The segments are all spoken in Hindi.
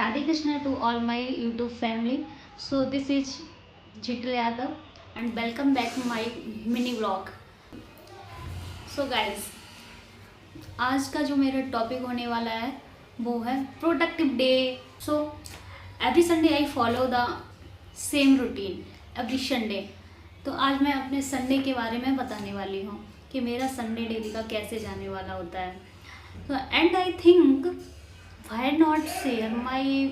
Radhe Krishna to all my YouTube family. So this is Jital Yadav and welcome back to my mini vlog. So guys, आज का जो मेरा टॉपिक होने वाला है वो है productive day. So every Sunday I follow the same routine every Sunday. तो आज मैं अपने संडे के बारे में बताने वाली हूँ कि मेरा संडे डेली का कैसे जाने वाला होता है. तो and I think why not share my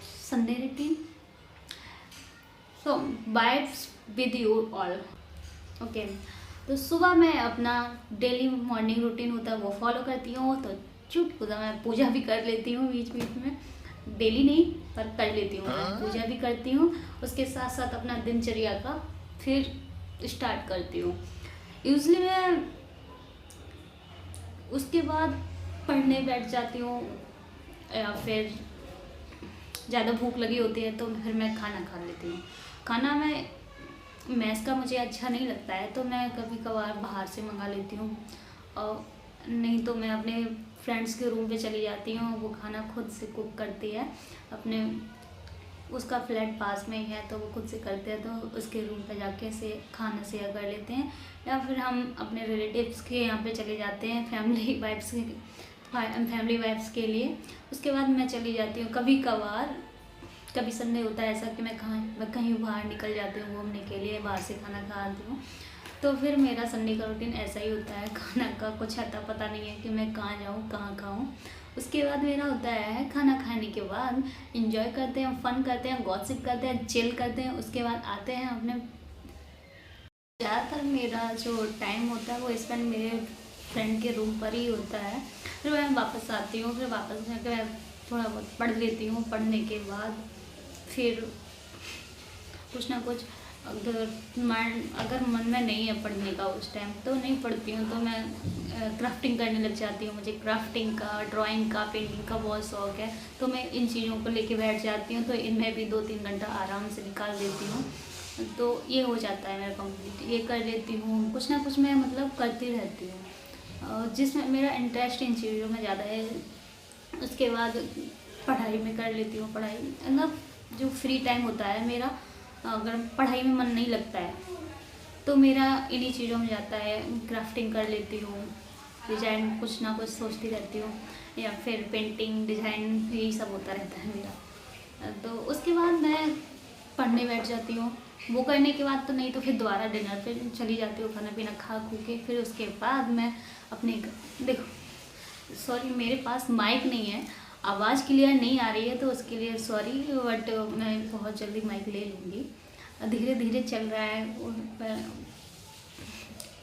Sunday routine? So vibes with you all. Okay. तो सुबह मैं अपना डेली मॉर्निंग रूटीन होता है वो फॉलो करती हूँ. तो चुटपुटा मैं पूजा भी कर लेती हूँ बीच बीच में, डेली नहीं पर कर लेती हूँ. पूजा भी करती हूँ, उसके साथ साथ अपना दिनचर्या का फिर स्टार्ट करती हूँ. यूजली मैं उसके बाद पढ़ने बैठ जाती हूँ या फिर ज़्यादा भूख लगी होती है तो फिर मैं खाना खा लेती हूँ. खाना मैं मैस का मुझे अच्छा नहीं लगता है तो मैं कभी कभार बाहर से मंगा लेती हूँ, और नहीं तो मैं अपने फ्रेंड्स के रूम पे चली जाती हूँ. वो खाना खुद से कुक करती है, अपने उसका फ्लैट पास में ही है तो वो खुद से करते हैं, तो उसके रूम पे जाके से खाना शेयर कर लेते हैं. या फिर हम अपने रिलेटिव्स के यहाँ पे चले जाते हैं फैमिली वाइफ्स के लिए. उसके बाद मैं चली जाती हूँ कभी कभार. कभी संडे होता है ऐसा कि मैं कहीं बाहर निकल जाती हूँ घूमने के लिए, बाहर से खाना खा आती हूँ. तो फिर मेरा संडे का रूटीन ऐसा ही होता है. खाना का कुछ अता पता नहीं है कि मैं कहाँ जाऊँ कहाँ खाऊँ. उसके बाद मेरा होता है खाना खाने के बाद इंजॉय करते हैं, फन करते हैं, गॉसिप करते हैं, चिल करते हैं. उसके बाद आते हैं अपने. ज़्यादातर मेरा जो टाइम होता है वो स्पेंड मेरे फ्रेंड के रूम पर ही होता है. फिर मैं वापस आती हूँ, फिर वापस जाकर मैं थोड़ा बहुत पढ़ लेती हूँ. पढ़ने के बाद फिर कुछ ना कुछ अगर मन में नहीं है पढ़ने का उस टाइम तो नहीं पढ़ती हूँ. तो मैं क्राफ्टिंग करने लग जाती हूँ. मुझे क्राफ्टिंग का, ड्राइंग का, पेंटिंग का बहुत शौक़ है. तो मैं इन चीज़ों को लेके बैठ जाती हूँ. तो इनमें भी 2-3 घंटा आराम से निकाल देती हूँ. तो ये हो जाता है मेरा कंप्लीट. ये कर लेती हूँ, कुछ ना कुछ मैं मतलब करती रहती हूँ जिसमें मेरा इंटरेस्ट इन चीज़ों में ज़्यादा है. उसके बाद पढ़ाई में कर लेती हूँ. पढ़ाई मतलब जो फ्री टाइम होता है मेरा, अगर पढ़ाई में मन नहीं लगता है तो मेरा इन्हीं चीज़ों में जाता है. क्राफ्टिंग कर लेती हूँ, डिज़ाइन कुछ ना कुछ सोचती रहती हूँ, या फिर पेंटिंग, डिज़ाइन, यही सब होता रहता है मेरा. तो उसके बाद मैं पढ़ने बैठ जाती हूँ. वो करने के बाद तो नहीं तो फिर दोबारा डिनर पे चली जाती हूँ, खाना पीना खा खू के. फिर उसके बाद मैं अपने देखो सॉरी मेरे पास माइक नहीं है, आवाज़ क्लियर नहीं आ रही है तो उसके लिए सॉरी, बट मैं बहुत जल्दी माइक ले लूँगी. धीरे धीरे चल रहा है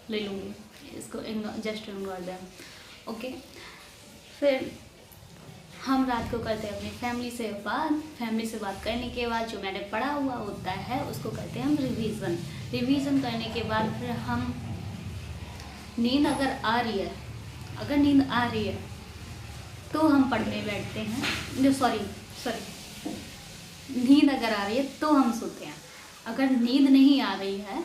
ले लूँगी इसको. Just ignore them. ओके. फिर हम रात को करते हैं अपनी फैमिली से बात करने के बाद जो मैंने पढ़ा हुआ होता है उसको करते हैं हम रिवीजन करने के बाद फिर हम नींद अगर नींद आ रही है तो हम पढ़ने बैठते हैं. सॉरी नींद अगर आ रही है तो हम सोते हैं. अगर नींद नहीं आ रही है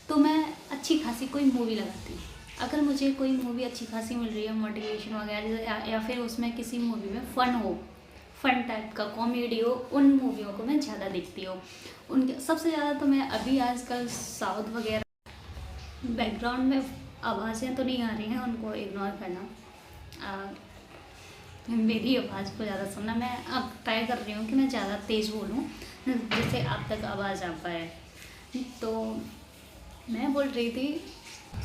तो मैं अच्छी खासी कोई मूवी लगाती हूँ. अगर मुझे कोई मूवी अच्छी खासी मिल रही है मोटिवेशन वगैरह, या फिर उसमें किसी मूवी में फन टाइप का कॉमेडी हो, उन मूवियों को मैं ज़्यादा देखती हूँ. उनके सबसे ज़्यादा तो मैं अभी आजकल साउथ वगैरह. बैकग्राउंड में आवाज़ें तो नहीं आ रही हैं, उनको इग्नोर करना. मेरी आवाज़ को ज़्यादा सुनना. मैं अब ट्राई कर रही हूँ कि मैं ज़्यादा तेज़ बोलूँ जिससे आप तक आवाज़ आ पाए. तो मैं बोल रही थी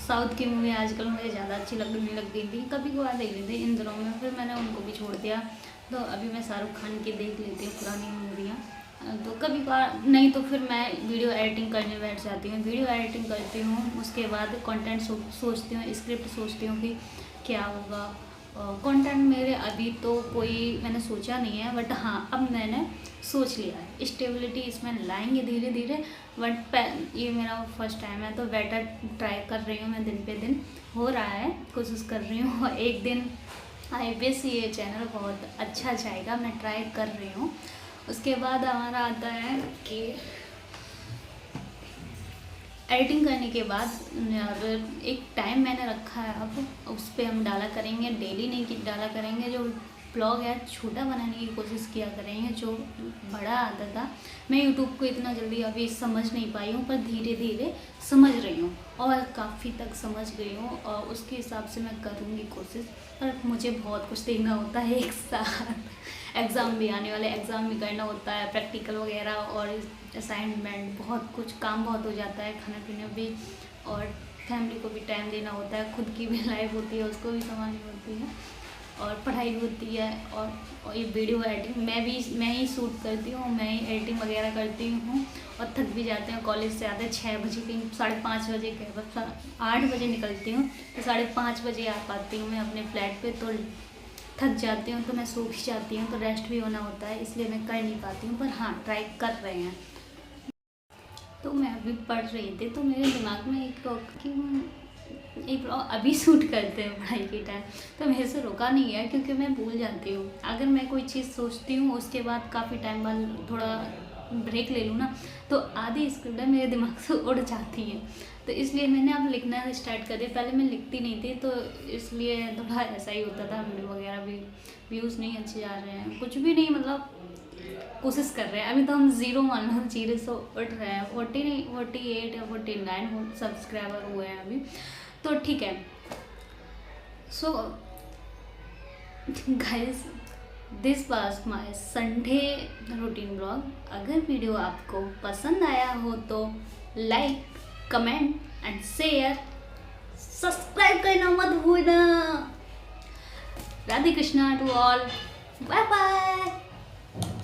साउथ की मूवी आजकल मुझे ज़्यादा अच्छी लगने लग गई थी. कभी कभार देख लेती इन दिनों में, फिर मैंने उनको भी छोड़ दिया. तो अभी मैं शाहरुख खान की देख लेती हूँ पुरानी मूवियाँ. तो कभी कभार नहीं तो फिर मैं वीडियो एडिटिंग करने बैठ जाती हूँ. वीडियो एडिटिंग करती हूँ, उसके बाद कंटेंट सोचती हूँ, स्क्रिप्ट सोचती हूँ कि क्या होगा. कंटेंट मेरे अभी तो कोई मैंने सोचा नहीं है, बट हाँ अब मैंने सोच लिया है. स्टेबिलिटी इसमें लाएंगे धीरे धीरे, बट ये मेरा फर्स्ट टाइम है तो बेटर ट्राई कर रही हूँ मैं. दिन पे दिन हो रहा है, कोशिश कर रही हूँ. एक दिन आई विश ये चैनल बहुत अच्छा जाएगा, मैं ट्राई कर रही हूँ. उसके बाद हमारा आता है कि एडिटिंग करने के बाद एक टाइम मैंने रखा है, अब उस पर हम डाला करेंगे. डेली नहीं डाला करेंगे, जो ब्लॉग है छोटा बनाने की कोशिश किया करेंगे, जो बड़ा आता था। मैं यूट्यूब को इतना जल्दी अभी समझ नहीं पाई हूँ, पर धीरे धीरे समझ रही हूँ और काफ़ी तक समझ गई हूँ, और उसके हिसाब से मैं करूँगी कोशिश। पर मुझे बहुत कुछ देखना होता है एक साथ, एग्ज़ाम भी आने वाले, एग्ज़ाम भी करना होता है, प्रैक्टिकल वगैरह और असाइनमेंट, बहुत कुछ काम बहुत हो जाता है, खाना पीना भी, और फैमिली को भी टाइम देना होता है, खुद की भी लाइफ होती है उसको भी संभालनी होती है, और पढ़ाई भी होती है, और ये वीडियो एडिटिंग मैं ही शूट करती हूँ, मैं ही एडिटिंग वगैरह करती हूँ, और थक भी जाते हैं। कॉलेज से आते हैं 6 बजे, कहीं 5:30 बजे के बस 8 बजे निकलती हूँ, तो 5:30 बजे आ पाती हूँ मैं अपने फ्लैट पे, तो थक जाती हूँ, तो मैं सो भी जाती हूँ, तो रेस्ट भी होना होता है, इसलिए मैं कर नहीं पाती हूँ। पर हाँ, ट्राई कर रहे हैं। तो मैं अभी पढ़ रही थी, तो मेरे दिमाग में एक ब्लॉग अभी शूट करते हैं पढ़ाई के टाइम, तो मेरे से रुका नहीं है, क्योंकि मैं भूल जाती हूँ। अगर मैं कोई चीज़ सोचती हूँ, उसके बाद काफ़ी टाइम बाद थोड़ा ब्रेक ले लूँ ना, तो आधी स्क्रिप्ट मेरे दिमाग से उड़ जाती हैं। तो इसलिए मैंने अब लिखना स्टार्ट कर दिया। पहले मैं लिखती नहीं थी, तो इसलिए थोड़ा ऐसा ही होता था, वीडियो वगैरह भी व्यूज़ नहीं अच्छे आ रहे हैं, कुछ भी नहीं, मतलब कोशिश कर रहे हैं। अभी तो हम 0 मान लो, 0 से उठ रहे हैं, 48 या 49 सब्सक्राइबर हुए हैं अभी, तो ठीक है। So guys, this was my Sunday routine vlog. अगर वीडियो आपको पसंद आया हो तो like, comment and share, subscribe करना मत भूलना। Radhe Krishna to all, bye bye.